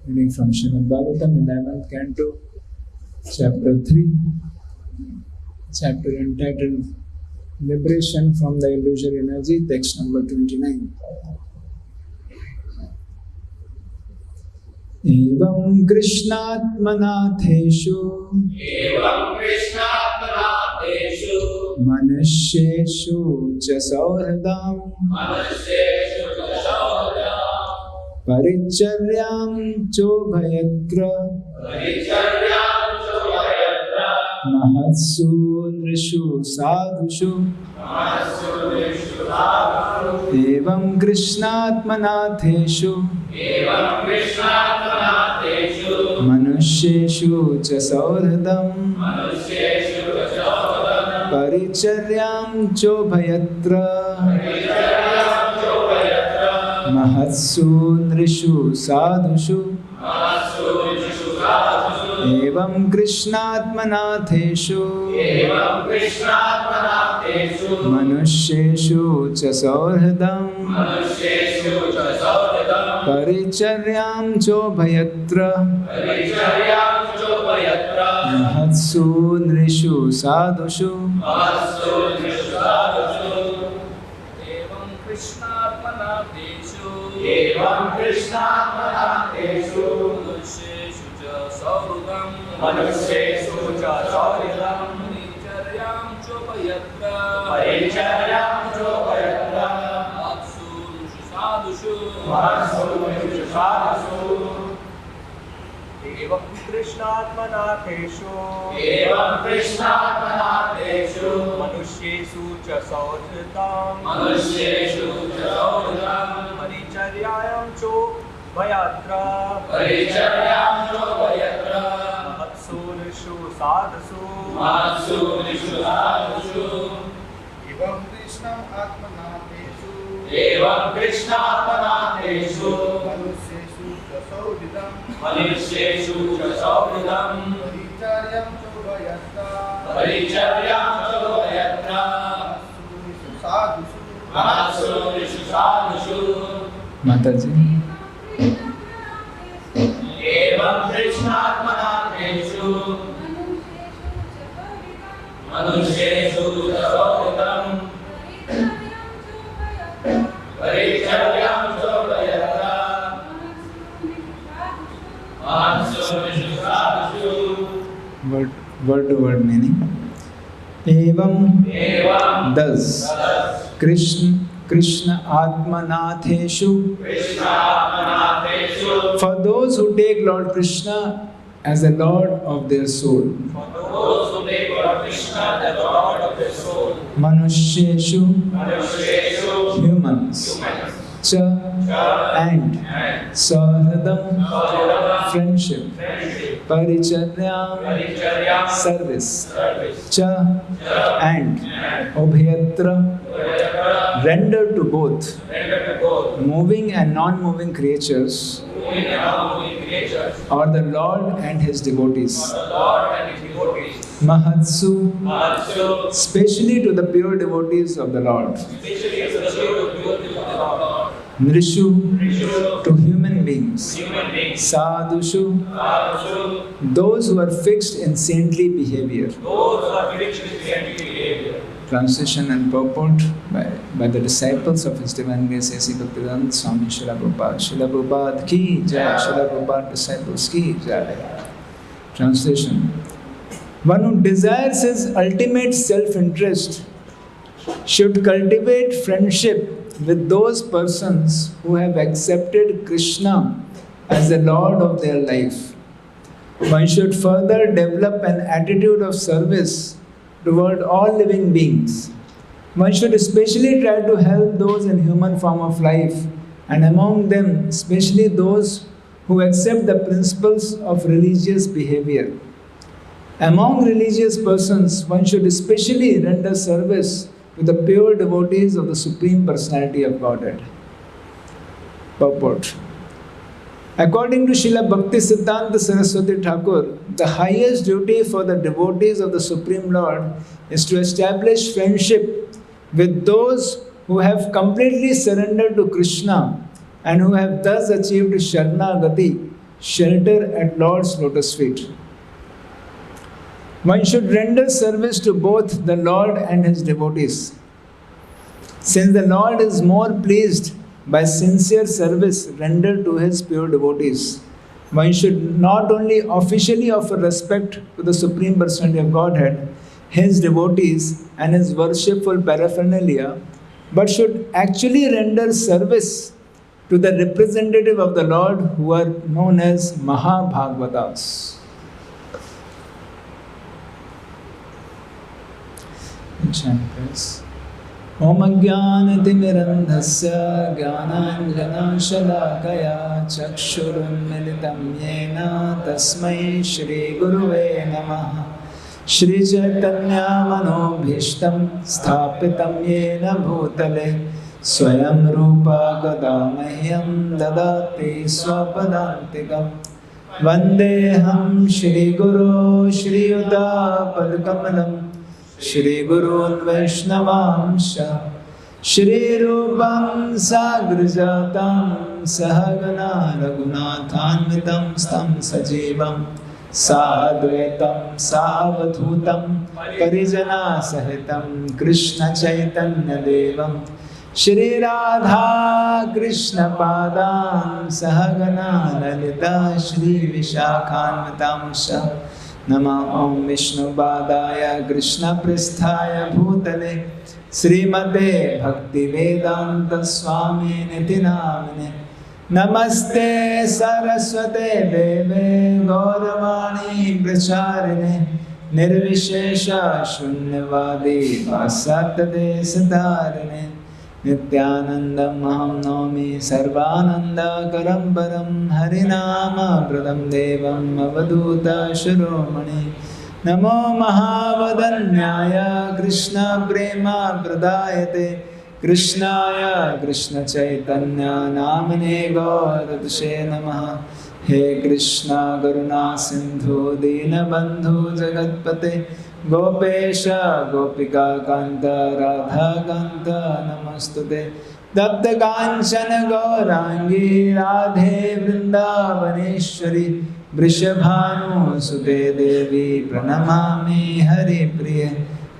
Reading from Srimad Bhagavatam, 11th Canto, Chapter 3, chapter entitled Liberation from the Illusory Energy, text number 29. Evam Krishnatmanatheshu Manusyeshu cha sauhridam Paricharyam chobhayatra Mahatsu nrishu sadhushu Evam Krishnatmanatheshu Manusyeshu cha sauhridam Paricharyam chobhayatra Mahatsu nrishu sadhushu Evam Krishnatmanatheshu Manusyeshu cha sauhridam Paricharyam chobhayatra Mahatsu nrishu sadhushu Evam Krishnatmanatheshu Manusyeshu cha sauhridam Paricharyam chobhayatra Mahatsu nrishu sadhushu Evam Krishnatmanatheshu Manusyeshu cha sauhridam Paricharyam chobhayatra Mahatsu nrishu sadhushu Evam Krishnatmanatheshu Manusyeshu cha sauhridam Paricharyam chobhayatra Mahatsu nrishu sadhushu Mataji. Evam Krishnatmanatheshu Manusyeshu cha sauhridam Paricharyam chobhayatra Word to word meaning. Evam, thus, Krishna Atmanatheshu, for those who take Lord Krishna as the Lord of their soul. Manusyeshu, humans. Cha and Sauhridam, friendship. Paricharyam, service. Cha and Obhyatra, rendered to both moving and non-moving creatures, or the Lord and His devotees. Mahatsu, specially to the pure devotees of the Lord. Nrishu, to human beings. Sadhushu, those who are fixed in saintly behavior. Translation and purport by the disciples of His Divine Grace A.C. Bhaktivedanta Swami Srila Prabhupada. Srila Prabhupada ki jai, Srila Prabhupada disciples ki jai. Translation. One who desires his ultimate self-interest should cultivate friendship with those persons who have accepted Krishna as the Lord of their life. One should further develop an attitude of service toward all living beings. One should especially try to help those in human form of life, and among them especially those who accept the principles of religious behavior. Among religious persons, one should especially render service to the pure devotees of the Supreme Personality of Godhead. Purport. According to Srila Bhakti Siddhanta Saraswati Thakur, the highest duty for the devotees of the Supreme Lord is to establish friendship with those who have completely surrendered to Krishna and who have thus achieved Sharanagati shelter at Lord's lotus feet. One should render service to both the Lord and His devotees. Since the Lord is more pleased by sincere service rendered to His pure devotees, one should not only officially offer respect to the Supreme Personality of Godhead, His devotees and His worshipful paraphernalia, but should actually render service to the representative of the Lord who are known as Mahabhagavatas. Chant. Om Ajnanatimirandhasya Jnananjanashalakaya Chakshurunmilitam Yena Tasmai Shri Guruve Namaha Shri Chaitanya Manobhishtam Sthapitam Yena Bhutale Swayam Rupa Kadamahyam Dadati Swapadantikam Vandeham Shri Guru Shri Yuta Padkamalam Shri Gurun Vaishnavamsha Shri Rupam Sagrajatam Sahagana Raghunathanvitam Stam Sajivam Sadvaitam Savadhutam Parijana Sahitam Krishna Chaitanya Devam Shri Radha Krishna Padam Sahagana Lalita Shri Vishakhanvitam Sha Nama Om Vishnu Padaya Krishna Pristhaya Bhutale Srimate Bhakti Vedanta Swami Niti Namine Namaste Saraswate Deve Gauravani Pracharine Nirvishesha Shunyavadi Vasatade Satarine Nityanandam Aham Nomi Sarvananda Karambaram Harinama Pradam Devam Avaduta Shuromani Namo Mahavadanyaya Krishna Prema Pradayate Krishnaya Krishna Chaitanya Namane Gauratashe Namaha He Krishna Karuna Sindhu Dinabandhu Jagatpate Gopesha Gopika Kanta Radha Kanta Namastute Tapta Kanchana Gaurangi Radhe Vrindavaneshwari Vrishabhanu Sute Devi Pranamami Hari Priya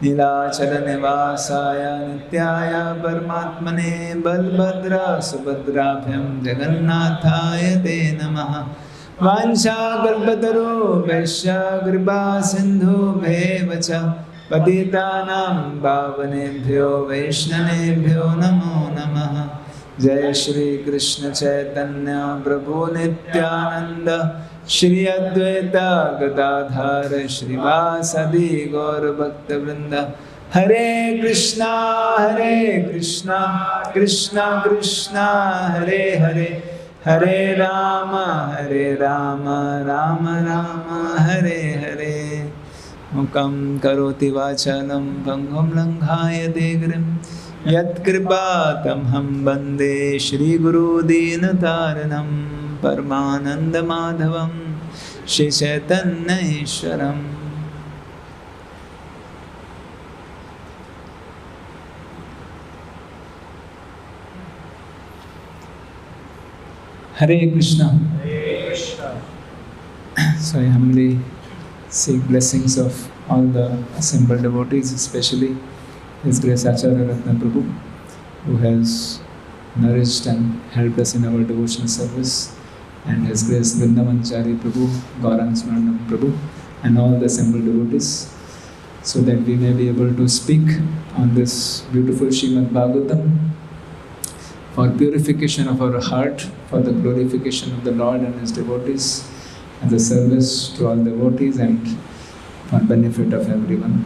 Nilachala Nivasaya Nityaya Paramatmane Balbhadra Subhadrabhyam Jagannathaya Te Namaha Vansha Kalpataru Vaishya Kripa Sindhu Bhevacha Patitanam Bhavanebhyo Vaishnanebhyo Namo Namaha Jai Shri Krishna Chaitanya Prabhu Nityananda Shri Advaita Gadadhar Shri Vasadi Gaur Bhakta Vrinda Hare Krishna Krishna Krishna Hare Hare Hare Rama Rama Rama Hare Hare Mukam karoti vachalam bhangam langhaya degrim Yat kripa tamham bande Shri Guru Dinataranam Paramananda Madhavam Shri Chaitanya Ishwaram. Hare Krishna. Hare Krishna. So I humbly seek blessings of all the assembled devotees, especially His Grace Acharya Ratna Prabhu, who has nourished and helped us in our devotional service, and His Grace Vrindavanchari Prabhu, Gaurang Smarana Prabhu, and all the assembled devotees, so that we may be able to speak on this beautiful Srimad Bhagavatam for purification of our heart, for the glorification of the Lord and His devotees, as a service to all devotees and for benefit of everyone.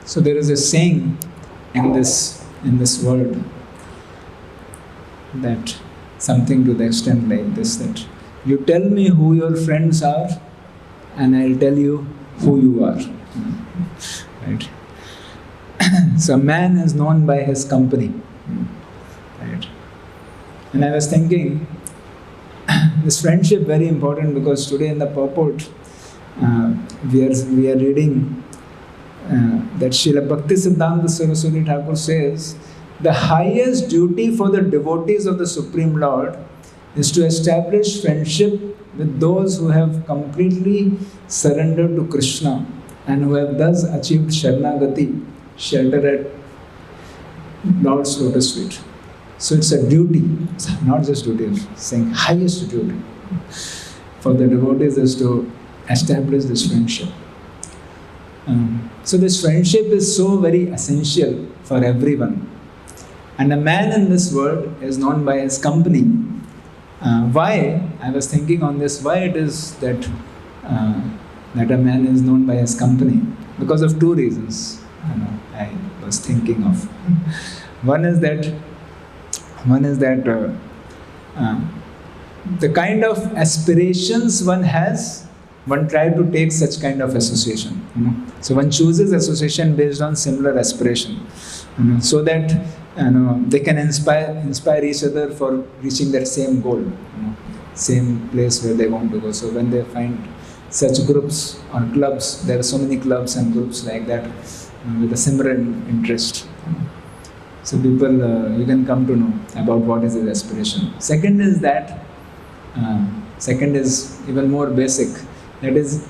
So there is a saying in this world that something to the extent like this, that you tell me who your friends are and I'll tell you who you are. Right? So man is known by his company. Right? And I was thinking, this friendship very important, because today in the purport we are reading that Srila Bhakti Siddhanta Saraswati Thakur says, the highest duty for the devotees of the Supreme Lord is to establish friendship with those who have completely surrendered to Krishna and who have thus achieved Sharanagati, shelter at Lord's lotus feet. So it's a duty, it's not just duty, it's saying highest duty for the devotees is to establish this friendship. So this friendship is so very essential for everyone. And a man in this world is known by his company. Why? I was thinking on this, why it is that that a man is known by his company? Because of two reasons I was thinking of. One is that the kind of aspirations one has, one tries to take such kind of association. So one chooses association based on similar aspiration, so that they can inspire each other for reaching that same goal, same place where they want to go. So when they find such groups or clubs, there are so many clubs and groups like that with a similar interest. So people, you can come to know about what is his aspiration. Second is even more basic. That is,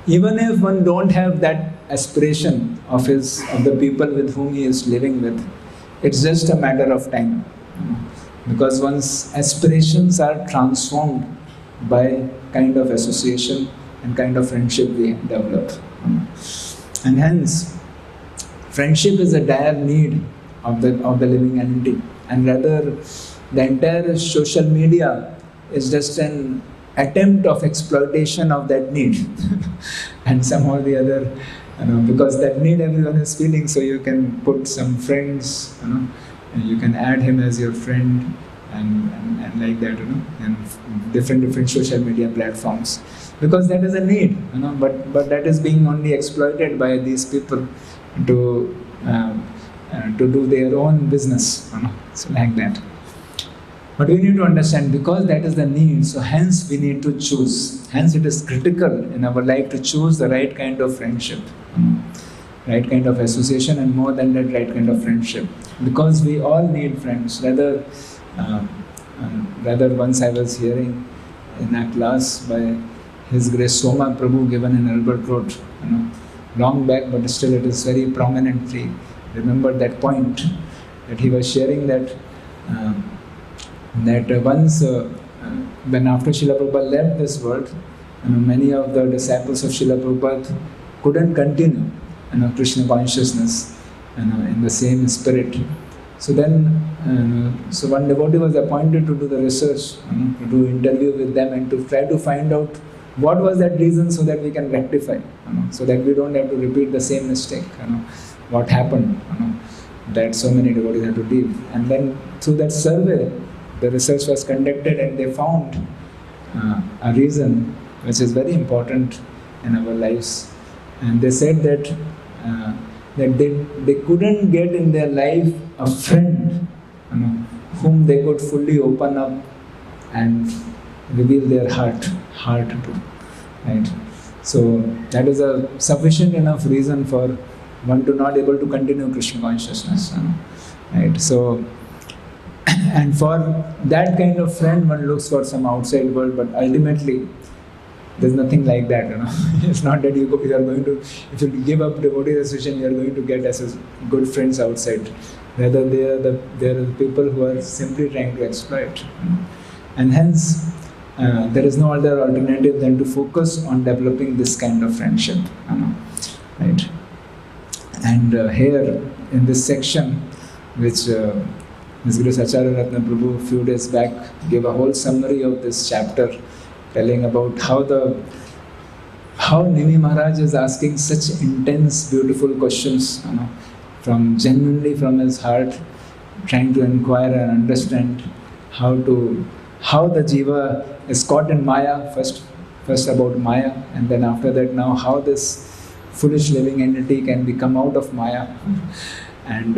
even if one don't have that aspiration of the people with whom he is living with, it's just a matter of time. Because one's aspirations are transformed by kind of association and kind of friendship we develop. And hence, friendship is a dire need of the living entity. And rather, the entire social media is just an attempt of exploitation of that need. And somehow or the other, because that need everyone is feeling, so you can put some friends, and you can add him as your friend, and like that, and different social media platforms, because that is a need, but that is being only exploited by these people to do their own business, so like that. But we need to understand, because that is the need, so hence we need to choose. Hence it is critical in our life to choose the right kind of friendship, right kind of association, and more than that, right kind of friendship. Because we all need friends. Rather once I was hearing in a class by His Grace Soma Prabhu given in Albert Road, long back, but still it is very prominently. Remember that point, that he was sharing that once when after Srila Prabhupada left this world, many of the disciples of Srila Prabhupada couldn't continue Krishna consciousness in the same spirit. So then, so one devotee was appointed to do the research, to do interview with them and to try to find out what was that reason, so that we can rectify, so that we don't have to repeat the same mistake, what happened, that so many devotees had to leave. And then through that survey, the research was conducted and they found a reason which is very important in our lives. And they said that they couldn't get in their life a friend whom they could fully open up and reveal their heart to. Right? So that is a sufficient enough reason for one to not able to continue Krishna consciousness. Right? So, and for that kind of friend, one looks for some outside world, but ultimately there's nothing like that. It's not that you are going to, if you give up devotee association, you are going to get as good friends outside. Rather, they are the people who are simply trying to exploit. And hence, there is no other alternative than to focus on developing this kind of friendship. Right? And here in this section, which His Grace Acharya Ratna Prabhu a few days back gave a whole summary of this chapter, telling about how Nimai Maharaj is asking such intense, beautiful questions, genuinely from his heart, trying to inquire and understand how the jiva is caught in Maya, first about Maya, and then after that now how this foolish living entity can become out of Maya. And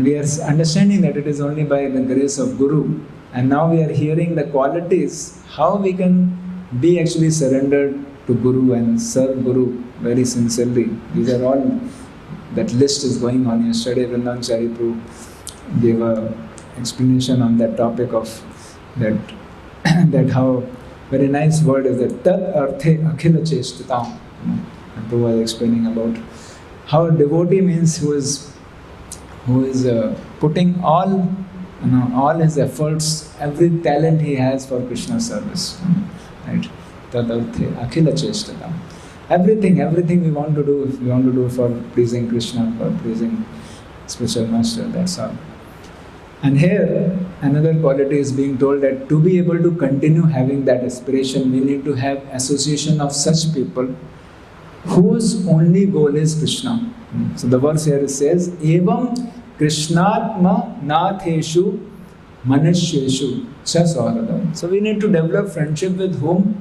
we are understanding that it is only by the grace of Guru And now we are hearing the qualities, how we can be actually surrendered to Guru and serve Guru very sincerely. These are all, that list is going on. Yesterday Vrindavan Chari Prabhu gave a explanation on that topic of that, that how very nice word is that tat arthe akhila cheshtatam. And Prabhu was explaining about how a devotee means who is putting all his efforts, every talent he has for Krishna service, right? Tat arthe akhila cheshtatam. Everything we want to do for pleasing Krishna, for pleasing spiritual master. That's all. And here, another quality is being told that to be able to continue having that aspiration, we need to have association of such people whose only goal is Krishna. So the verse here says, Evam Krishnatma Natheshu Manushyeshu Cha Sauradam. So we need to develop friendship with whom?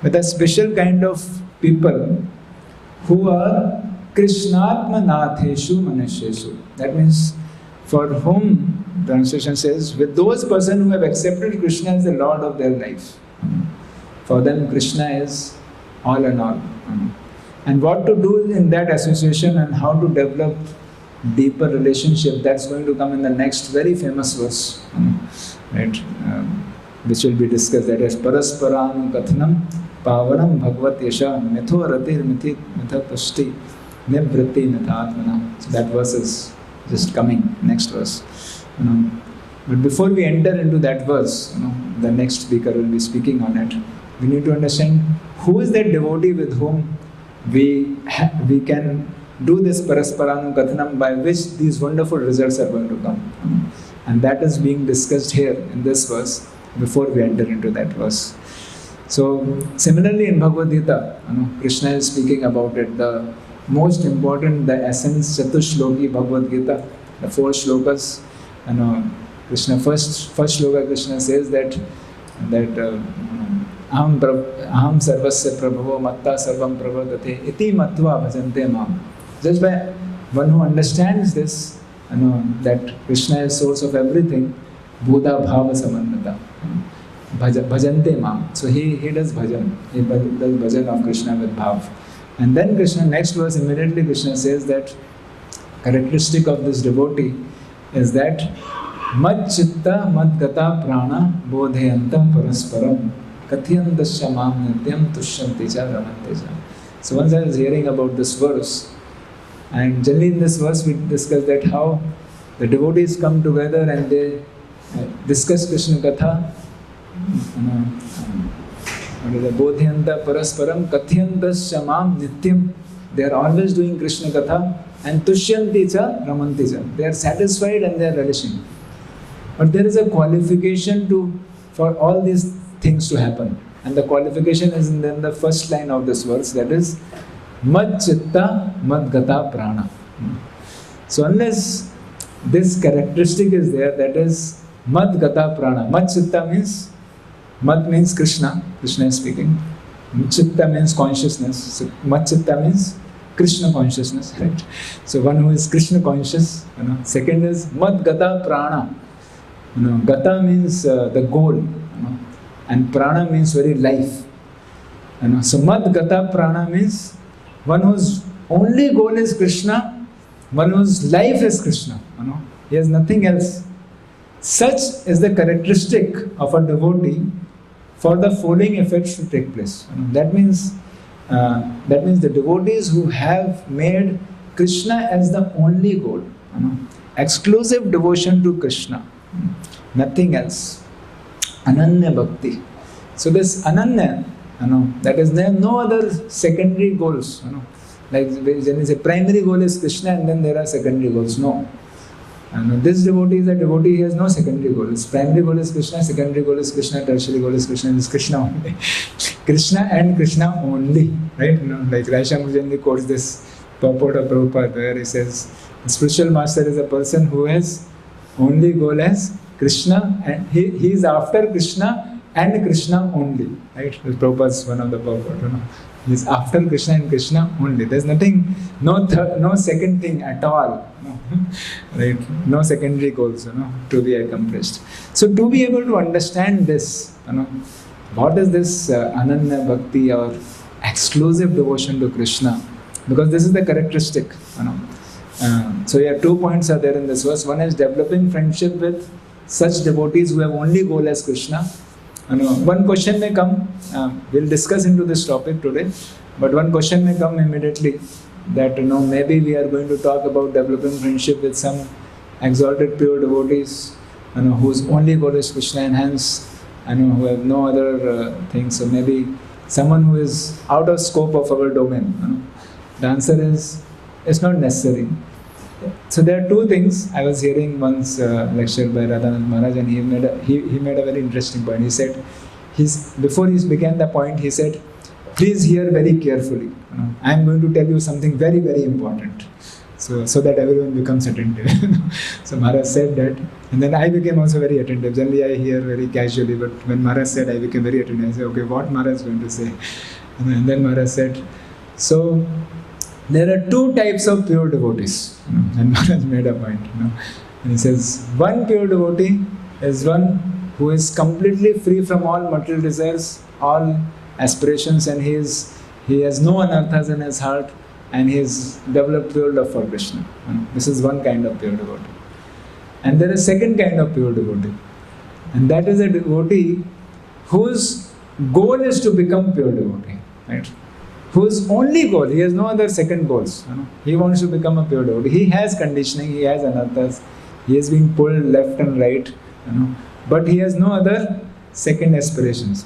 With a special kind of people who are Krishnatma Natheshu Manushyeshu. That means for whom, the translation says, with those persons who have accepted Krishna as the Lord of their life. For them, Krishna is all and all. And what to do in that association and how to develop deeper relationship, that's going to come in the next very famous verse, right? Which will be discussed. That is Parasparam Kathanam Pavanam Bhagvat Yasha Mitho Ratir Mithit Mithatushti Nivritti Mithatmana. So that verse is just coming, next verse. But before we enter into that verse, the next speaker will be speaking on it. We need to understand who is that devotee with whom we can do this Parasparanu Kathanam, by which these wonderful results are going to come. And that is being discussed here in this verse before we enter into that verse. So similarly in Bhagavad Gita, Krishna is speaking about it. The most important, the essence, Chatushloki Bhagavad Gita, the 4 shlokas. Krishna first shloka Krishna says that Aham sarvasya prabhavo matta sarvam pravardate iti matva bhajante mam. Just by one who understands this, that Krishna is source of everything, Buddha bhava samannata, bhajante mam. So he does bhajan. He does bhajan of Krishna with bhav. And then Krishna, next verse, immediately Krishna says that characteristic of this devotee is that mad chitta mad gata prana bodhayanta parasparam kathyandasya mam nityam tushyanti cha ramanti cha. So once I was hearing about this verse, and generally in this verse we discuss that how the devotees come together and they discuss Krishna Katha. Bodhyanta parasparam kathyandasya mam nityam. They are always doing Krishna Katha and tushyanti cha ramanti cha. They are satisfied and they are relishing. But there is a qualification for all these things to happen. And the qualification is in the first line of this verse, that is mad chitta mad gata prana. So unless this characteristic is there, that is mad gata prana. Mad chitta means, mad means Krishna is speaking. Chitta means consciousness. So mad chitta means Krishna consciousness, right? So one who is Krishna conscious. Second is mad gata prana. Gata means the goal, and prana means very life. So mad gata prana means one whose only goal is Krishna, one whose life is Krishna. He has nothing else. Such is the characteristic of a devotee for the following effects to take place. That means the devotees who have made Krishna as the only goal, exclusive devotion to Krishna, nothing else. Ananya bhakti. So this ananya, that is, there are no other secondary goals. Like when say primary goal is Krishna and then there are secondary goals. No. This devotee is a devotee, he has no secondary goal. His primary goal is Krishna, secondary goal is Krishna, tertiary goal is Krishna, is Krishna only. Krishna and Krishna only. Right? Like Raisha Mujanli quotes this purport of Prabhupada where he says, the spiritual master is a person who has only goal as Krishna, and he is after Krishna and Krishna only. Right? Prabhupada's one of the purport. He's after Krishna and Krishna only. There's nothing, no second thing at all. Right? No secondary goals, to be accomplished. So to be able to understand this, what is this Ananya Bhakti or exclusive devotion to Krishna? Because this is the characteristic. So yeah, 2 points are there in this verse. One is developing friendship with such devotees who have only goal as Krishna. One question may come, we'll discuss into this topic today, but one question may come immediately that maybe we are going to talk about developing friendship with some exalted pure devotees whose only goal is Krishna and hence who have no other things. So maybe someone who is out of scope of our domain. The answer is, it's not necessary. So there are two things. I was hearing once lecture by Radhanand Maharaj, and he made a very interesting point. He said, before he began the point, he said, please hear very carefully. I am going to tell you something very, very important. So that everyone becomes attentive. So Maharaj said that, and then I became also very attentive. Generally I hear very casually, but when Maharaj said, I became very attentive. I said, okay, what Maharaj is going to say? And then Maharaj said, so there are two types of pure devotees. And Maharaj made a point. And he says, one pure devotee is one who is completely free from all material desires, all aspirations, and he has no anarthas in his heart, and he has developed pure love for Krishna. This is one kind of pure devotee. And there is second kind of pure devotee, and that is a devotee whose goal is to become pure devotee, right? Whose only goal, he has no other second goals. He wants to become a pure devotee. He has conditioning, he has anarthas, he is being pulled left and right, but he has no other second aspirations.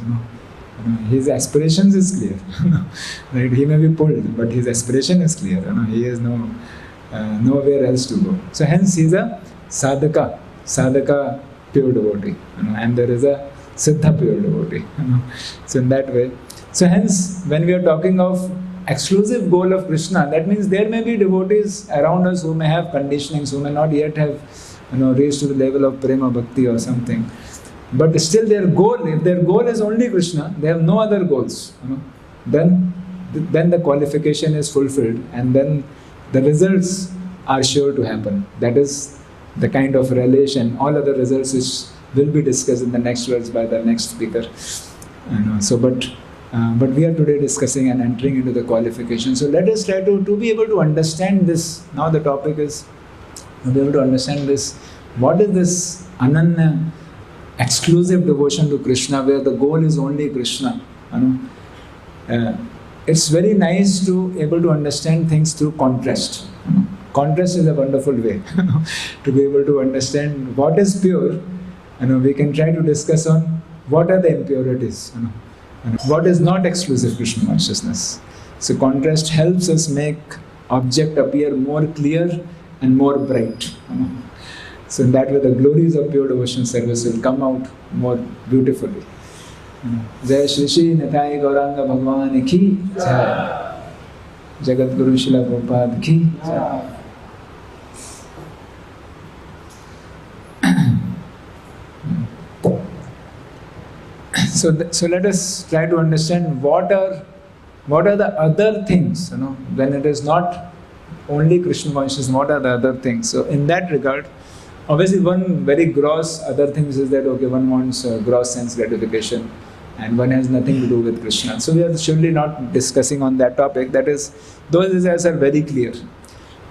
His aspirations is clear. Right? He may be pulled, but his aspiration is clear. He has nowhere else to go. So hence he is a sadhaka pure devotee. And there is a siddha pure devotee. So in that way. So hence, when we are talking of exclusive goal of Krishna, that means there may be devotees around us who may have conditionings, who may not yet have reached to the level of prema bhakti or something. But still their goal, if their goal is only Krishna, they have no other goals, then the qualification is fulfilled, and then the results are sure to happen. That is the kind of relation, all other results which will be discussed in the next words by the next speaker. But we are today discussing and entering into the qualification. So let us try to be able to understand this. Now the topic is to be able to understand this. What is this Ananya exclusive devotion to Krishna, where the goal is only Krishna? It's very nice to able to understand things through contrast. Contrast is a wonderful way to be able to understand what is pure. We can try to discuss on what are the impurities. What is not exclusive Krishna consciousness. So contrast helps us make object appear more clear and more bright. So in that way the glories of pure devotion service will come out more beautifully. Jai Shri Shri Nitai Gauranga Bhagwan Ki Jai. Jagat Guru Srila Prabhupada Ki Jai. So let us try to understand what are the other things, when it is not only Krishna consciousness, what are the other things? So in that regard, obviously one very gross other things is that, okay, one wants gross sense gratification and one has nothing to do with Krishna. So we are surely not discussing on that topic. That is, those desires are very clear.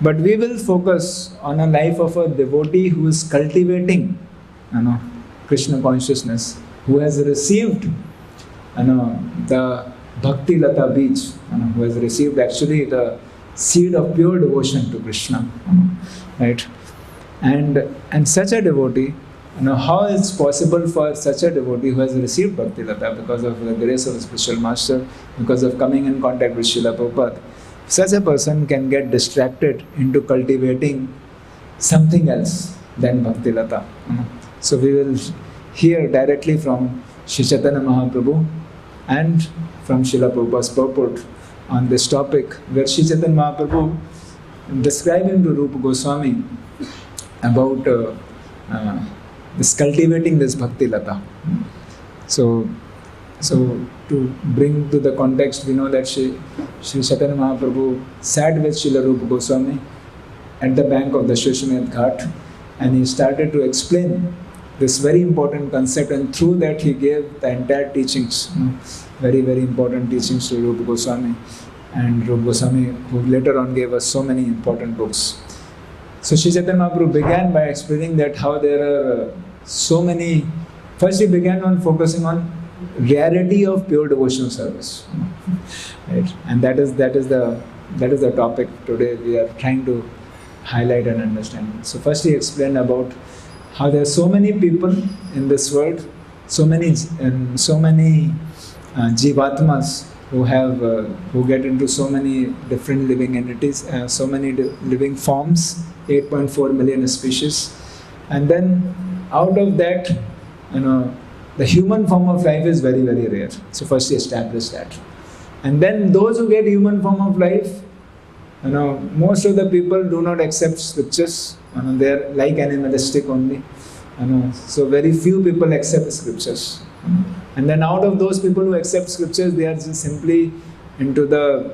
But we will focus on a life of a devotee who is cultivating Krishna consciousness, who has received the bhakti lata bij, who has received actually the seed of pure devotion to Krishna, right? And such a devotee, how it's possible for such a devotee who has received bhakti lata because of the grace of a spiritual master, because of coming in contact with Srila Prabhupada, such a person can get distracted into cultivating something else than bhakti lata. So we will hear directly from Sri Chaitanya Mahaprabhu and from Srila Prabhupada's purport on this topic, where Sri Chaitanya Mahaprabhu describing to Rupa Goswami about this cultivating this bhakti lata. So, to bring to the context, we know that Sri Chaitanya Mahaprabhu sat with Srila Rupa Goswami at the bank of the Shishmath Ghat, and he started to explain this very important concept, and through that he gave the entire teachings, very, very important teachings to Rupa Goswami, and Rupa Goswami, who later on gave us so many important books. So Sri Chaitanya Mahaprabhu began by explaining that how there are so many. First he began on focusing on rarity of pure devotional service, right? And that is the topic today we are trying to highlight and understand. So first he explained about how there are so many people in this world, so many jivatmas who get into so many different living entities, so many living forms, 8.4 million species, and then out of that, the human form of life is very, very rare. So first he established that. And then those who get human form of life, most of the people do not accept scriptures. They are like animalistic only. So very few people accept scriptures. And then out of those people who accept scriptures, they are just simply into the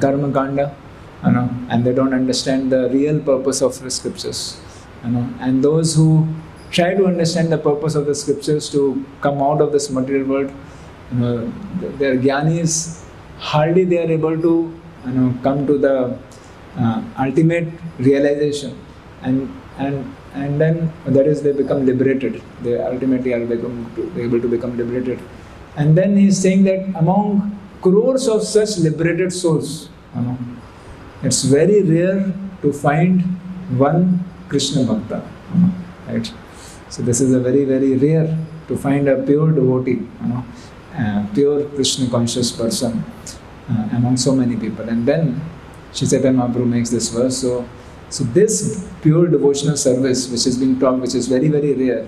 karma kanda, and they don't understand the real purpose of the scriptures. And those who try to understand the purpose of the scriptures to come out of this material world, their jnanis, hardly they are able to come to the ultimate realization, and then that is they become liberated. They ultimately are able to become liberated. And then he is saying that among crores of such liberated souls, it's very rare to find one Krishna Bhakta, right? So this is a very, very rare to find a pure devotee, pure Krishna conscious person among so many people. And then Sri Chaitanya Mahaprabhu makes this verse. So this pure devotional service which is being taught, which is very, very rare,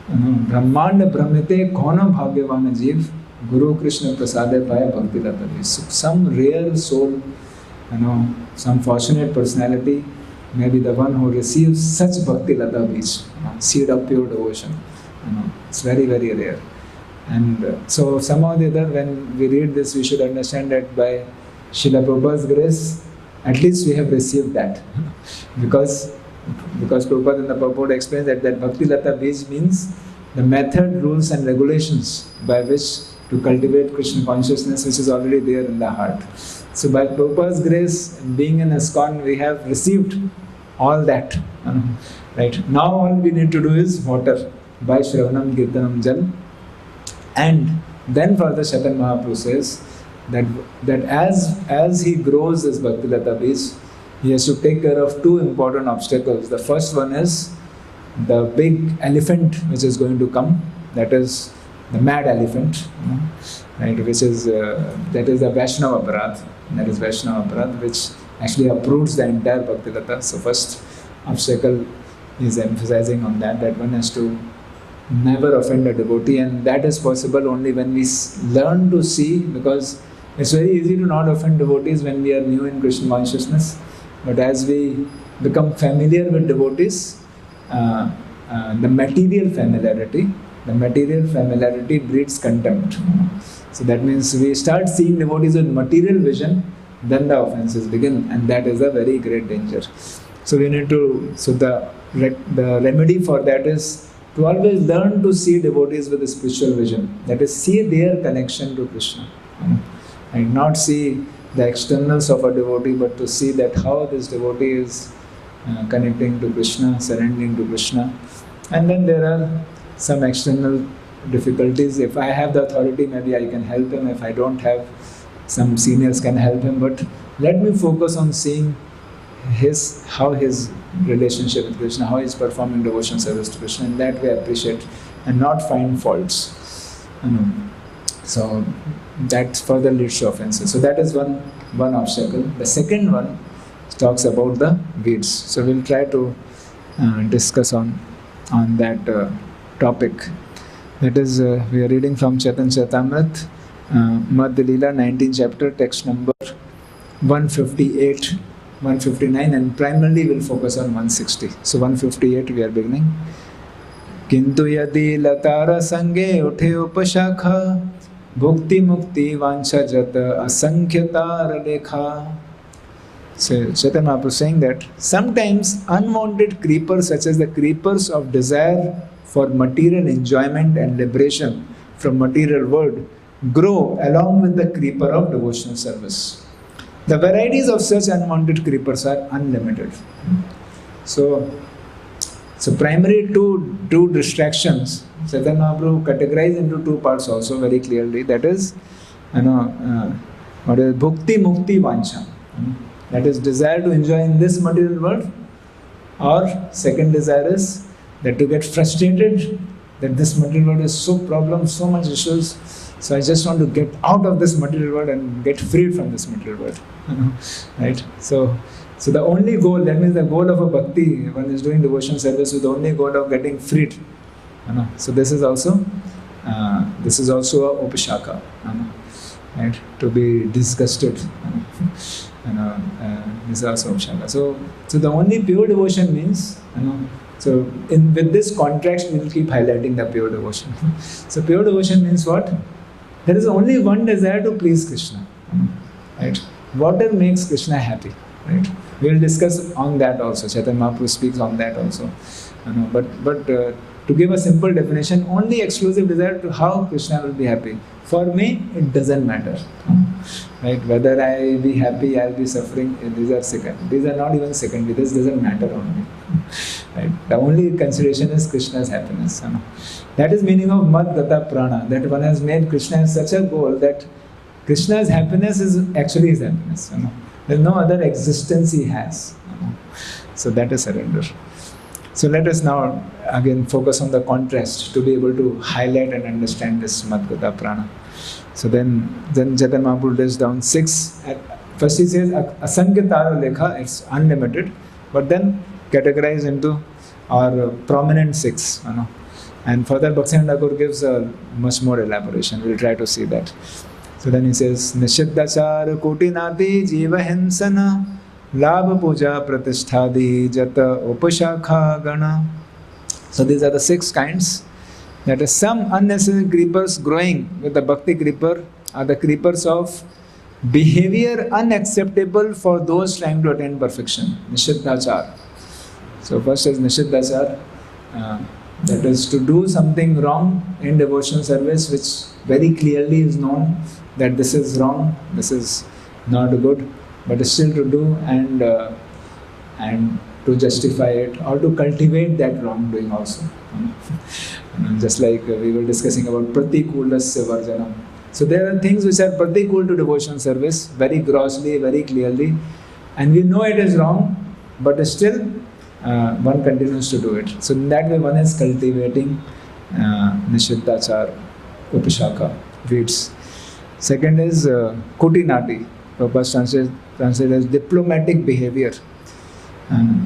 Brahmanda Brahmite Kona Bhagyavana Jeev Guru Krishna Prasade Paya Bhakti Lata. So some rare soul, some fortunate personality may be the one who receives such Bhakti Lata Beej, seed of pure devotion. It's very, very rare. And so somehow or the other, when we read this, we should understand that by Srila Prabhupada's grace, at least we have received that. because Prabhupada in the purport explains that Bhakti Lata Beej means the method, rules and regulations by which to cultivate Krishna consciousness, which is already there in the heart. So by Prabhupada's grace, being in ISKCON, we have received all that. Right? Now all we need to do is water by Shravanam Kirtanam Jal. And then further Chaitanya Mahaprabhu says that as he grows this Bhakti Lata Beej, he has to take care of two important obstacles. The first one is the big elephant which is going to come, that is the mad elephant, right? Which is that is the Vaishnava Aparadh. That is Vaishnava Aparadh, which actually uproots the entire Bhakti Lata. So first obstacle is emphasizing on that one has to never offend a devotee, and that is possible only when we learn to see, because it's very easy to not offend devotees when we are new in Krishna consciousness, but as we become familiar with devotees, the material familiarity breeds contempt. So that means we start seeing devotees with material vision, then the offenses begin, and that is a very great danger. So we need to, the remedy for that is to always learn to see devotees with a spiritual vision. That is, see their connection to Krishna. And not see the externals of a devotee, but to see that how this devotee is connecting to Krishna, surrendering to Krishna. And then there are some external difficulties. If I have the authority, maybe I can help him. If I don't have, some seniors can help him. But let me focus on seeing how his relationship with Krishna, how he is performing devotion service to Krishna. In that way appreciate and not find faults. So that further leads to offenses. So that is one obstacle. The second one talks about the weeds. So we'll try to discuss on that topic. That is, we are reading from Chaitanya Charitamrita, Madhya Leela, 19th chapter, text number 158, 159, and primarily we'll focus on 160. So 158 we are beginning. किंतु यदि लतार संगे उठे उपशाखा भुक्ति मुक्ति वांछा जत असंख्यतार लेखा. So Chaitanya Mahaprabhu is saying that sometimes unwanted creepers such as the creepers of desire for material enjoyment and liberation from material world grow along with the creeper of devotional service. The varieties of such unwanted creepers are unlimited. So primary two distractions Chaitanya Mahaprabhu categorized into two parts also very clearly. That is, what is bhukti mukti vancha. That is desire to enjoy in this material world, or second desire is that to get frustrated that this material world is so problems, so much issues. So I just want to get out of this material world and get freed from this material world. Right? So the only goal, that means the goal of a bhakti, one is doing devotion service with the only goal of getting freed. So this is also a upashaka, right? To be disgusted. This is also upashaka. So the only pure devotion means, so with this contrast we will keep highlighting the pure devotion. So pure devotion means what? There is only one desire to please Krishna, right? Whatever makes Krishna happy, right? We will discuss on that also. Chaitanya Mahaprabhu speaks on that also. But to give a simple definition, only exclusive desire to how Krishna will be happy. For me, it doesn't matter, right? Whether I be happy, I'll be suffering. These are second. These are not even secondary. This doesn't matter on me, right? The only consideration is Krishna's happiness. That is meaning of Mad Gata Prana. That one has made Krishna as such a goal that Krishna's happiness is actually his happiness. There is no other existence he has. So that is surrender. So let us now again focus on the contrast to be able to highlight and understand this Madgata Prana. So then Chaitanya Mahaprabhu lists down 6. First he says Asankhya Lekha, it's unlimited, but then categorized into our prominent 6. And further Bhaktivinoda Thakur gives much more elaboration. We'll try to see that. So then he says Nishiddhachar Kutinati Jiva Hinsana Labha Puja Pratisthadi Jata Upashakha Gana. So these are the 6 kinds. That is, some unnecessary creepers growing with the bhakti creeper are the creepers of behavior unacceptable for those trying to attain perfection. Nishiddhachar. So first is Nishiddhachar. That is to do something wrong in devotional service which very clearly is known that this is wrong, this is not good, but still to do and to justify it or to cultivate that wrongdoing also. Just like we were discussing about pratikulasya varjanam. So there are things which are pratikul to devotional service very grossly, very clearly, and we know it is wrong, but still one continues to do it. So in that way one is cultivating Nishiddhachar, Upashaka, weeds. Second is Kutinati. Prabhupada translated as diplomatic behavior.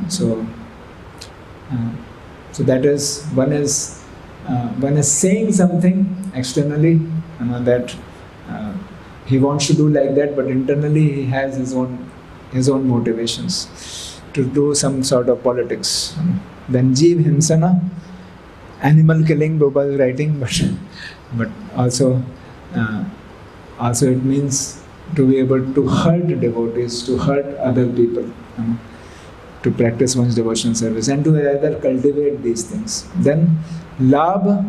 So that is one is saying something externally that he wants to do like that, but internally he has his own motivations to do some sort of politics. Then Jeev Hinsana, animal killing, Prabhupada is writing, but also it means to be able to hurt devotees, to hurt other people, to practice one's devotional service and to rather cultivate these things. Then Labh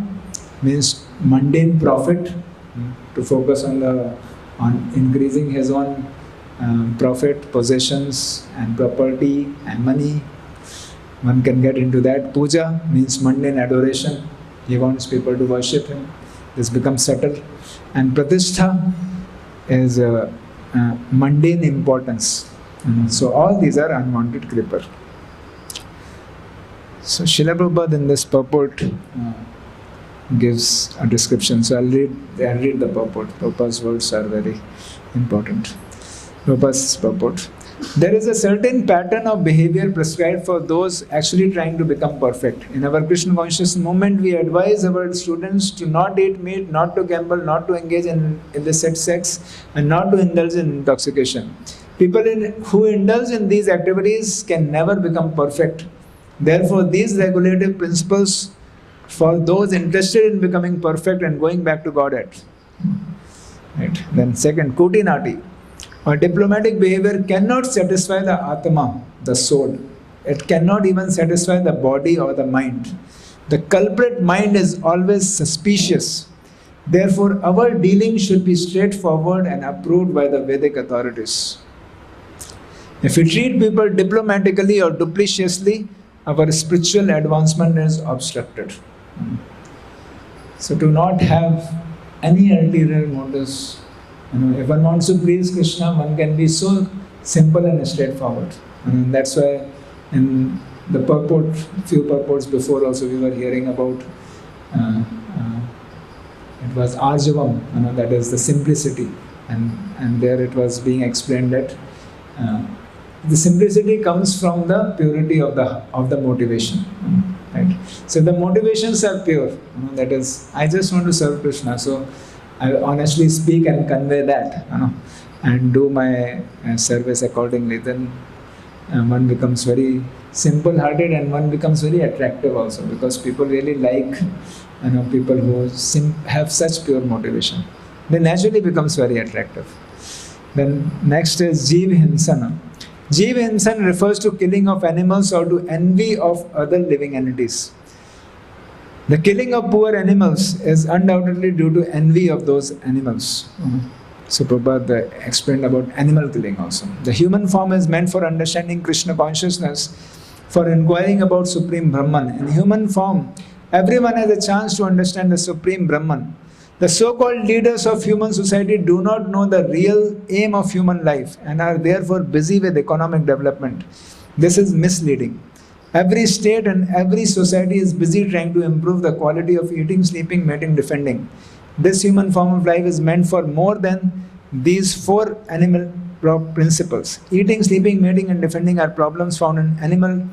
means mundane profit, to focus on increasing his own profit, possessions and property and money. One can get into that. Puja means mundane adoration. He wants people to worship him. This becomes subtle. And Pratishtha is mundane importance. So all these are unwanted creeper. So Srila Prabhupada in this purport gives a description. So I'll read the purport. Prabhupada's words are very important. Prabhupada's purport. There is a certain pattern of behavior prescribed for those actually trying to become perfect. In our Krishna conscious movement, we advise our students to not eat meat, not to gamble, not to engage in illicit sex, and not to indulge in intoxication. People who indulge in these activities can never become perfect. Therefore, these regulative principles for those interested in becoming perfect and going back to Godhead. Right. Then second, Kutinati. Or diplomatic behavior cannot satisfy the Atma, the soul. It cannot even satisfy the body or the mind. The culprit mind is always suspicious. Therefore, our dealing should be straightforward and approved by the Vedic authorities. If we treat people diplomatically or dupliciously, our spiritual advancement is obstructed. So to not have any ulterior motives. If one wants to please Krishna, one can be so simple and straightforward. That's why in the purport, few purports before also we were hearing about it was Arjavam, that is the simplicity, and there it was being explained that the simplicity comes from the purity of the motivation. Right? So the motivations are pure. That is, I just want to serve Krishna. So I honestly speak and convey that, and do my service accordingly. Then one becomes very simple-hearted and one becomes very attractive also, because people really like people who have such pure motivation. They naturally becomes very attractive. Then next is Jeev Himsana. Jeev Himsan refers to killing of animals or to envy of other living entities. The killing of poor animals is undoubtedly due to envy of those animals. So Prabhupada explained about animal killing also. The human form is meant for understanding Krishna consciousness, for inquiring about Supreme Brahman. In human form, everyone has a chance to understand the Supreme Brahman. The so-called leaders of human society do not know the real aim of human life and are therefore busy with economic development. This is misleading. Every state and every society is busy trying to improve the quality of eating, sleeping, mating, defending. This human form of life is meant for more than these four animal principles. Eating, sleeping, mating and defending are problems found in animal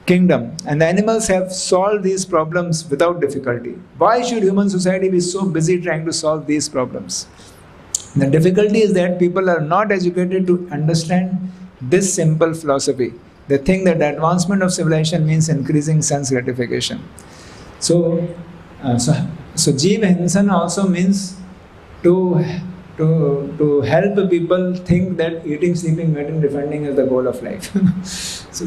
kingdom, and the animals have solved these problems without difficulty. Why should human society be so busy trying to solve these problems? The difficulty is that people are not educated to understand this simple philosophy. They think that the advancement of civilization means increasing sense gratification. So Jeev Hinsana also means to help people think that eating, sleeping, mating, defending is the goal of life. So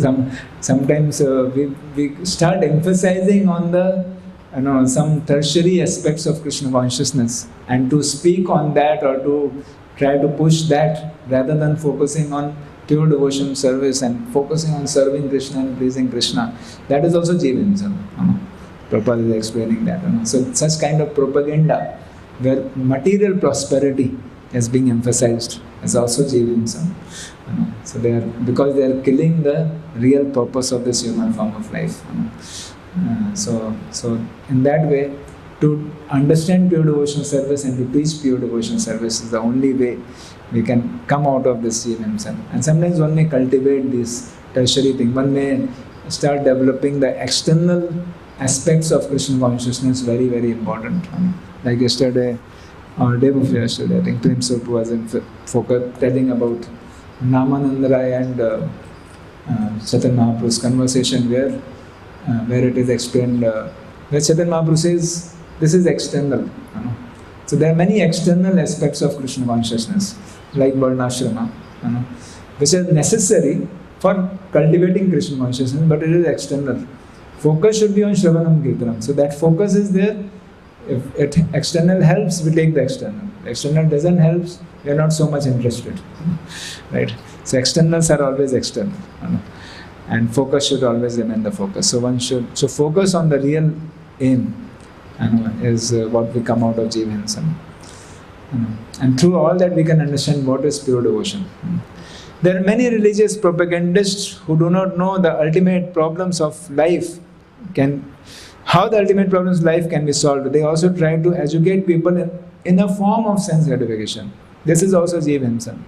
sometimes we start emphasizing on the some tertiary aspects of Krishna consciousness, and to speak on that or to try to push that rather than focusing on pure devotion service and focusing on serving Krishna and pleasing Krishna. That is also Jivanism. Prabhupada is explaining that. So such kind of propaganda where material prosperity is being emphasized is also Jivanism. So because they are killing the real purpose of this human form of life. So in that way, to understand pure devotional service and to teach pure devotional service is the only way we can come out of this Jivanism. And sometimes one may cultivate this tertiary thing. One may start developing the external aspects of Krishna consciousness, very, very important. Like yesterday, or day before yesterday, I think Prem Sopu was in focus telling about Namananda Rai and Chaitanya Mahaprabhu's conversation where it is explained, where Chaitanya Mahaprabhu says, this is external. So there are many external aspects of Krishna consciousness, like Varnashrama, which are necessary for cultivating Krishna consciousness, but it is external. Focus should be on Shravanam Kirtanam. So that focus is there. If it external helps, we take the external. External doesn't help, we are not so much interested. Right? So externals are always external. And focus should always remain the focus. So one should focus on the real aim is what we come out of Jivanism. And through all that we can understand what is pure devotion. There are many religious propagandists who do not know the ultimate problems of life how the ultimate problems of life can be solved. They also try to educate people in a form of sense gratification. This is also Jivanism.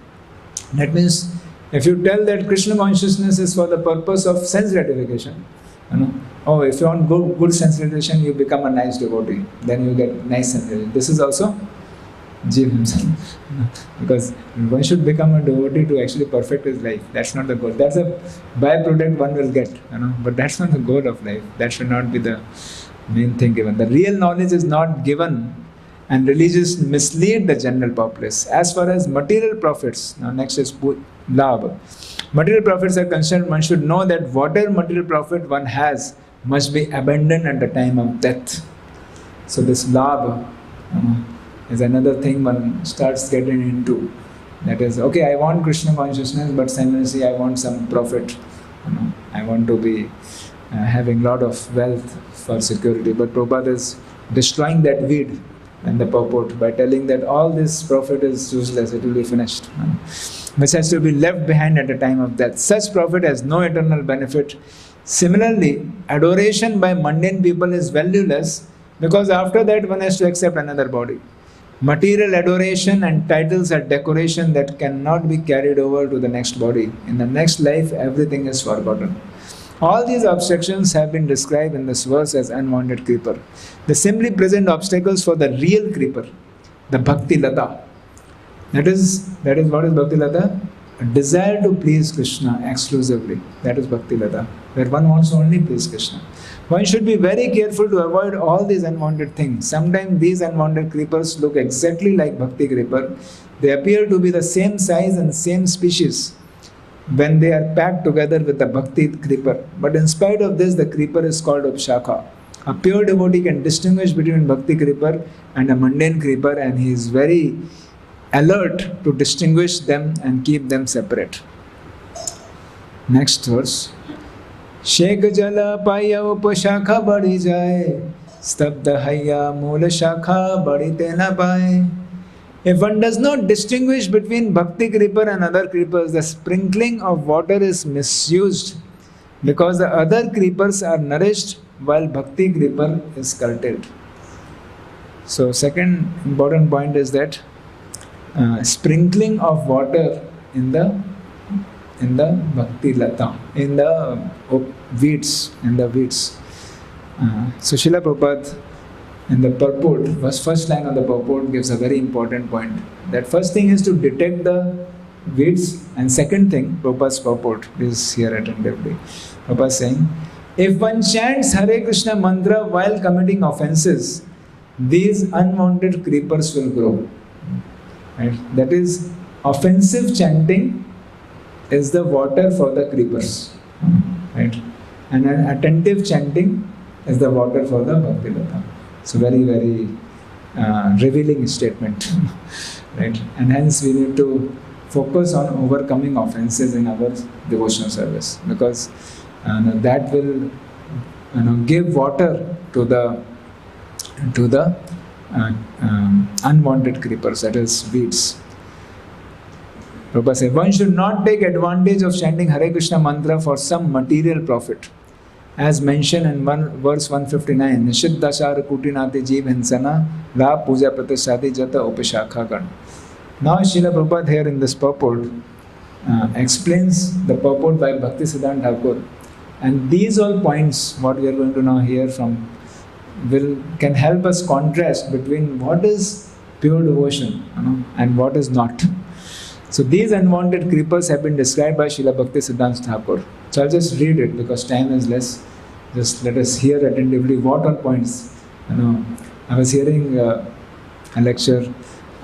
That means if you tell that Krishna consciousness is for the purpose of sense gratification, if you want good sense gratification, you become a nice devotee. Then you get nice sense gratification. This is also Jivanism. Because one should become a devotee to actually perfect his life. That's not the goal. That's a byproduct one will get, but that's not the goal of life. That should not be the Main thing given. The real knowledge is not given, and religious mislead the general populace. As far as material profits, now next is labh. Material profits are concerned, one should know that whatever material profit one has must be abandoned at the time of death. So this labh is another thing one starts getting into. That is, okay, I want Krishna consciousness, but simultaneously I want some profit. I want to be having lot of wealth for security. But Prabhupada is destroying that weed and the purport by telling that all this profit is useless, it will be finished, which has to be left behind at the time of death. Such profit has no eternal benefit. Similarly, adoration by mundane people is valueless because after that one has to accept another body. Material adoration and titles are decoration that cannot be carried over to the next body. In the next life, everything is forgotten. All these obstructions have been described in this verse as unwanted creeper. They simply present obstacles for the real creeper, the bhakti lata. That is what is bhakti lata? A desire to please Krishna exclusively. That is bhakti lata, where one wants to only please Krishna. One should be very careful to avoid all these unwanted things. Sometimes these unwanted creepers look exactly like bhakti creeper. They appear to be the same size and same species when they are packed together with the bhakti creeper. But in spite of this, the creeper is called upshakha. A pure devotee can distinguish between bhakti creeper and a mundane creeper, and he is very alert to distinguish them and keep them separate. Next verse. Shekh jala paya upashakha badi jaye, stabda hayya moola shakha badi tena paye. If one does not distinguish between bhakti creeper and other creepers, the sprinkling of water is misused because the other creepers are nourished while bhakti creeper is curtailed. So second important point is that sprinkling of water in the bhakti lata, in the weeds. So Srila Prabhupada in the purport, first line of the purport gives a very important point. That first thing is to detect the weeds, and second thing, Prabhupada's purport is here attentively. Prabhupada is saying, if one chants Hare Krishna mantra while committing offenses, these unwanted creepers will grow. Right? That is, offensive chanting is the water for the creepers. Right? And an attentive chanting is the water for the bhakti lata. So very, very revealing statement. Right? And hence we need to focus on overcoming offenses in our devotional service, because that will give water to the unwanted creepers, that is weeds. Prabhupada says, one should not take advantage of chanting Hare Krishna mantra for some material profit. As mentioned in verse 159, Nishiddhachara kutinati jeev hinsana la puja pratisthati jata upashakha gan. Now Srila Prabhupada here in this purport explains the purport by Bhaktisiddhanta Thakur, and these all points what we are going to now hear from can help us contrast between what is pure devotion and what is not. So these unwanted creepers have been described by Srila Bhaktisiddhanta Thakur. So I'll just read it because time is less. Just let us hear attentively what all points. I was hearing a lecture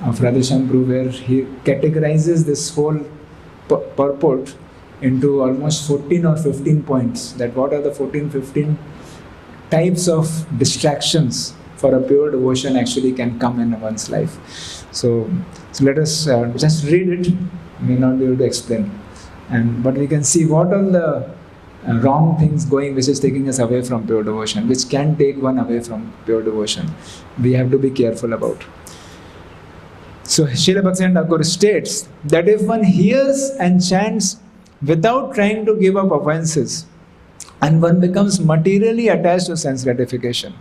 of Radheshyam Prabhu where he categorizes this whole purport into almost 14 or 15 points. That what are the 14-15 types of distractions for a pure devotion actually can come in one's life. So let us just read it. May not be able to explain, but we can see what are the wrong things going, which is taking us away from pure devotion, which can take one away from pure devotion. We have to be careful about. So Srila Bhaktisiddhanta Thakur states that if one hears and chants without trying to give up offenses, and one becomes materially attached to sense gratification.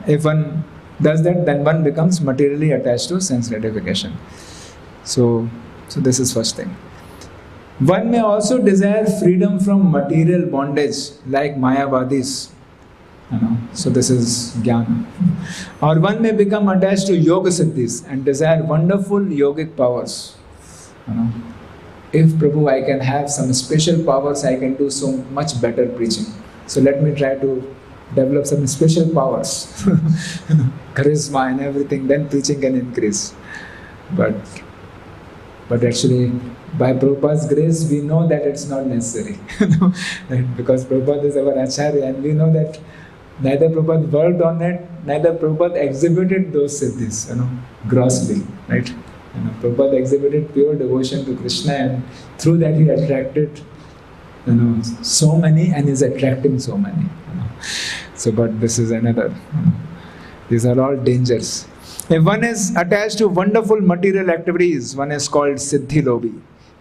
If one does that, then one becomes materially attached to sense gratification. So this is first thing. One may also desire freedom from material bondage like Mayavadis. So this is jnana. Or one may become attached to yoga siddhis and desire wonderful yogic powers. If Prabhu, I can have some special powers, I can do so much better preaching. So let me try to develop some special powers, charisma and everything, then preaching can increase. But actually, by Prabhupada's grace, we know that it's not necessary. Right? Because Prabhupada is our Acharya, and we know that neither Prabhupada worked on it, neither Prabhupada exhibited those siddhis, grossly. Right? Prabhupada exhibited pure devotion to Krishna, and through that he attracted so many, and is attracting so many. So, but this is another. These are all dangers. If one is attached to wonderful material activities, one is called Siddhi Lobi,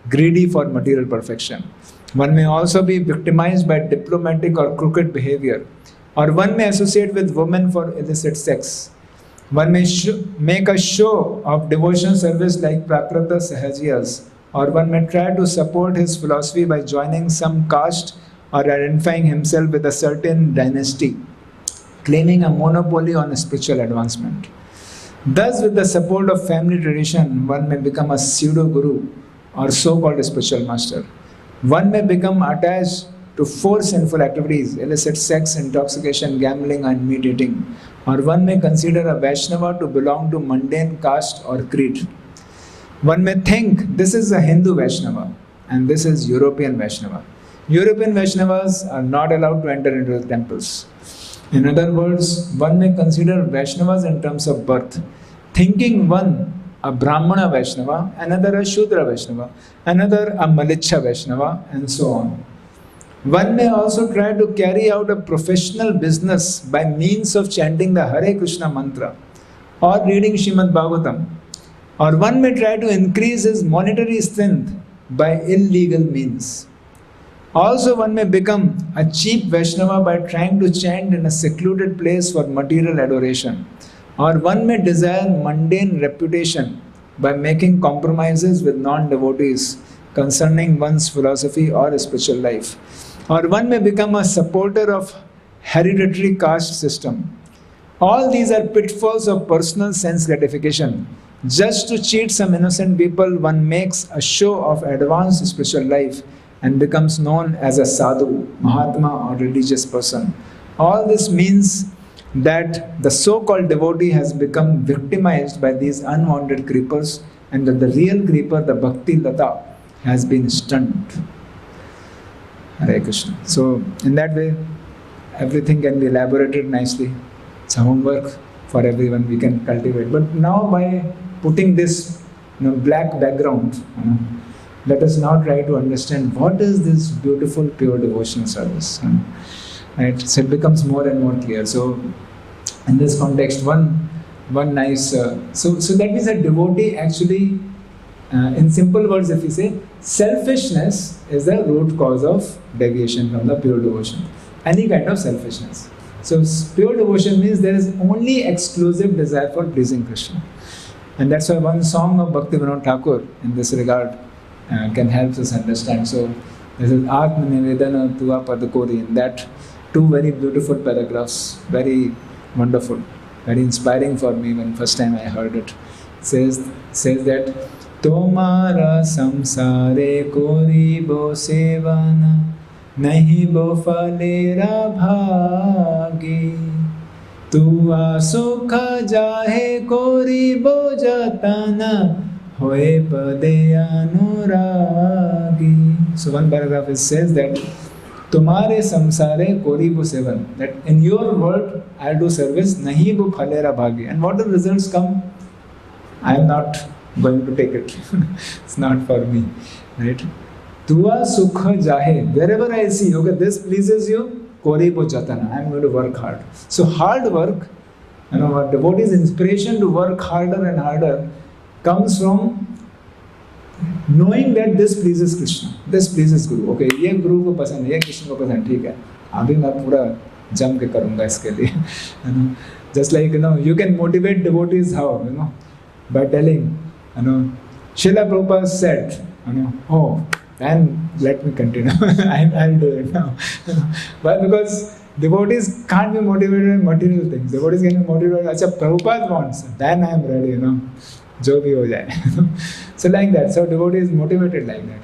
greedy for material perfection. One may also be victimized by diplomatic or crooked behavior, or one may associate with women for illicit sex. One may make a show of devotional service like Prakrata Sahajiyas, or one may try to support his philosophy by joining some caste or identifying himself with a certain dynasty, claiming a monopoly on spiritual advancement. Thus, with the support of family tradition, one may become a pseudo-guru or so-called spiritual master. One may become attached to 4 sinful activities: illicit sex, intoxication, gambling and meat eating. Or one may consider a Vaishnava to belong to mundane caste or creed. One may think this is a Hindu Vaishnava and this is European Vaishnava. European Vaishnavas are not allowed to enter into the temples. In other words, one may consider Vaishnavas in terms of birth, thinking one a Brahmana Vaishnava, another a Shudra Vaishnava, another a Malicha Vaishnava, and so on. One may also try to carry out a professional business by means of chanting the Hare Krishna mantra or reading Srimad Bhagavatam. Or one may try to increase his monetary strength by illegal means. Also, one may become a cheap Vaishnava by trying to chant in a secluded place for material adoration. Or one may desire mundane reputation by making compromises with non-devotees concerning one's philosophy or spiritual life. Or one may become a supporter of hereditary caste system. All these are pitfalls of personal sense gratification. Just to cheat some innocent people, one makes a show of advanced spiritual life and becomes known as a sadhu, mahatma or religious person. All this means that the so-called devotee has become victimized by these unwanted creepers, and that the real creeper, the bhakti lata, has been stunned. Hare Krishna. So in that way, everything can be elaborated nicely. It's a homework for everyone we can cultivate. But now by putting this black background, let us now try to understand what is this beautiful pure devotional service. Right? So it becomes more and more clear. So in this context, one nice so that means a devotee actually, in simple words, if we say, selfishness is the root cause of deviation from the pure devotion. Any kind of selfishness. So pure devotion means there is only exclusive desire for pleasing Krishna. And that's why one song of Bhakti Vinod Thakur in this regard can help us understand. So this is Atma Nivedana Tua Padakori. In that, 2 very beautiful paragraphs, very wonderful, very inspiring for me when first time I heard it. Says that Tomara samsare kori bo sevana nahi bo falera bhagi tua sukha jahe kori bo jatana hoye pade anuragi. So one paragraph says that Tumhare samsare kori bo sevan, that in your world I'll do service nahi bo phalera bhagi. And what the results come, I am not going to take it. It's not for me, right? Tua sukha jahe, wherever I see, okay, this pleases you, kori bo jatana, I am going to work hard. So hard work, a devotee's inspiration to work harder and harder comes from knowing that this pleases Krishna, this pleases Guru. Okay, ये Guru को पसंद है, ये Krishna को पसंद, ठीक है, अभी मैं पूरा जम के करूँगा इसके लिए. Just like you can motivate devotees how, by telling, Srila Prabhupada said, oh, then let me continue. I'll do it now. Why? Because devotees can't be motivated by material things. Devotees can be motivated. Acha, Prabhupada wants, then I am ready. जो भी हो जाए. So like that. So devotee is motivated like that.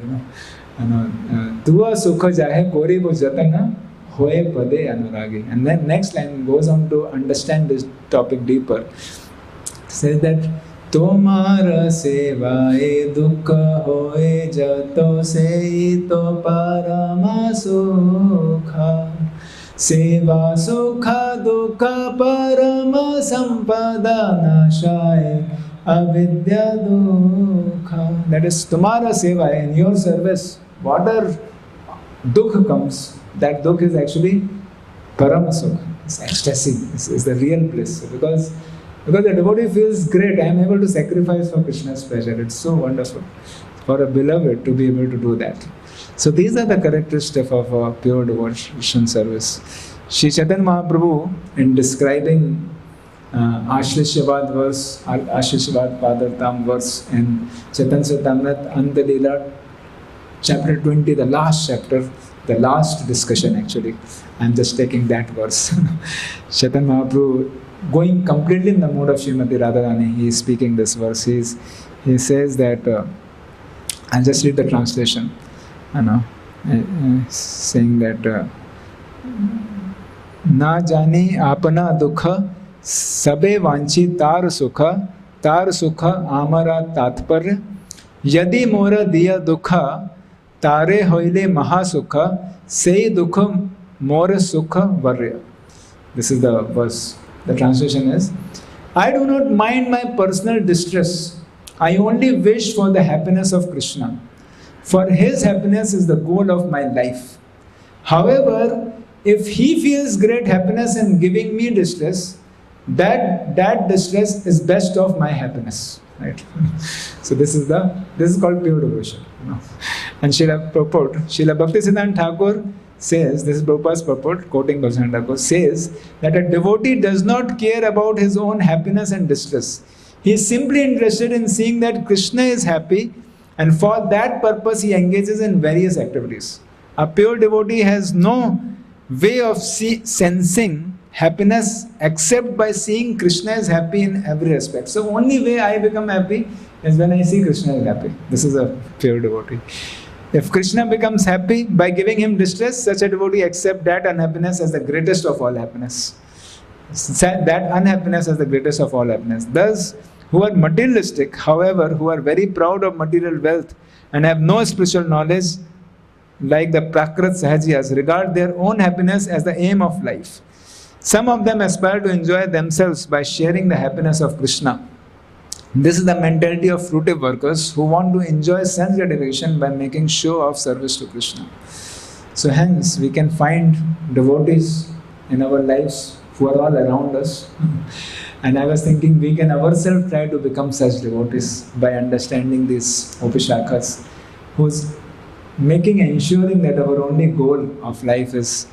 Tua sukha jahe kori bo jatana hoye pade anuragi. And then next line goes on to understand this topic deeper. Says that Tomara sevaye dukkha hoye jato seito parama sukha. Seva sukha dukkha parama sampada nashaye avidya dukkha. That is, Tomara seva, in your service, whatever dukkha comes, that dukkha is actually parama sukha. It's ecstasy, it's the real bliss. Because the devotee feels great, I am able to sacrifice for Krishna's pleasure. It's so wonderful for a beloved to be able to do that. So these are the characteristics of a pure devotion service. Sri Chaitanya Mahaprabhu, in describing Ashlishavad verse, Ashlishavad Padartam verse in Chaitanya Charitamrita Anta-lila, chapter 20, the last chapter, the last discussion actually. I'm just taking that verse. Chaitanya Mahaprabhu, going completely in the mode of Srimati Radharani, he is speaking this verse. He says that, I'll just read the translation, saying that, Na jani apana dukha, sabe vanchi tar sukha amara tatparya, yadi mora diya dukha, tare hoile mahasukha, sei dukha mora sukha varya. This is the verse. The translation is, I do not mind my personal distress. I only wish for the happiness of Krishna. For his happiness is the goal of my life. However, if he feels great happiness in giving me distress, that distress is best of my happiness. Right? So this is called pure devotion. And Srila Bhaktisiddhanta Thakur says, this is Prabhupada's purport, quoting Bhaktisiddhanta Thakur, says that a devotee does not care about his own happiness and distress. He is simply interested in seeing that Krishna is happy, and for that purpose he engages in various activities. A pure devotee has no way of sensing happiness except by seeing Krishna is happy in every aspect. So only way I become happy is when I see Krishna is happy. This is a pure devotee. If Krishna becomes happy by giving him distress, such a devotee accepts that unhappiness as the greatest of all happiness. That unhappiness as the greatest of all happiness. Thus, who are materialistic, however, who are very proud of material wealth and have no spiritual knowledge, like the Prakrit Sahajiyas, regard their own happiness as the aim of life. Some of them aspire to enjoy themselves by sharing the happiness of Krishna. This is the mentality of fruitive workers who want to enjoy sense gratification by making show of service to Krishna. So hence, we can find devotees in our lives who are all around us. And I was thinking we can ourselves try to become such devotees by understanding these Upishakhas, who's making and ensuring that our only goal of life is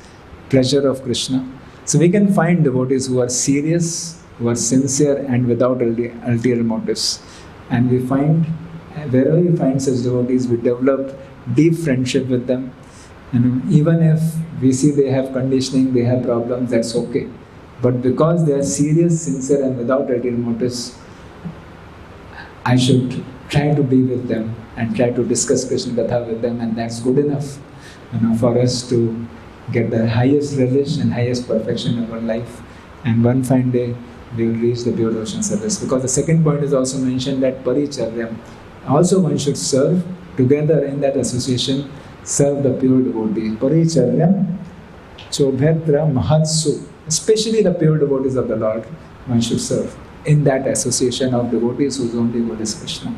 pleasure of Krishna. So we can find devotees who are serious, who are sincere and without ulterior motives. And we find, wherever we find such devotees, we develop deep friendship with them. Even if we see they have conditioning, they have problems, that's okay. But because they are serious, sincere and without ulterior motives, I should try to be with them and try to discuss Krishna Katha with them, and that's good enough for us to get the highest relish and highest perfection in our life. And one fine day, we will reach the pure devotion service. Because the second point is also mentioned that paricharyam. Also one should serve together in that association, serve the pure devotee. Paricharyam chobhetra mahatsu. Especially the pure devotees of the Lord, one should serve in that association of devotees whose only goal is Krishna.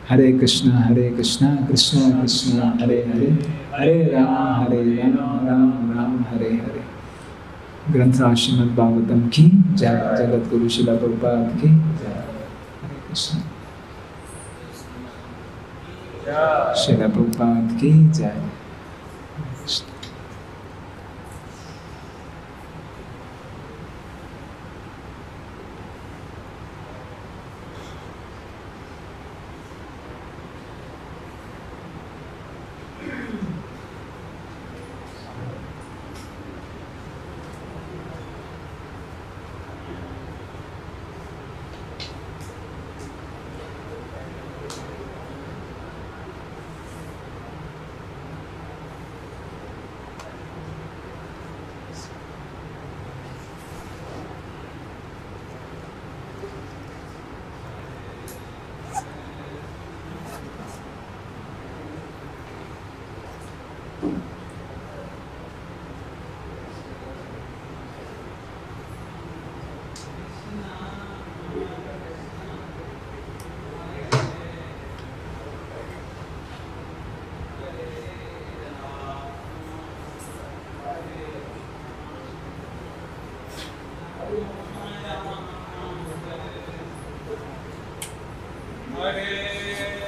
Hare Krishna, Krishna Krishna, Hare Hare, Hare Rama, Ram Ram, Hare Hare. Grantha Srimad Bhagavatam ki jai, Jagat Guru Srila Prabhupada ki jai. Hare Krishna. Srila Prabhupada ki jai. Krishna. Hare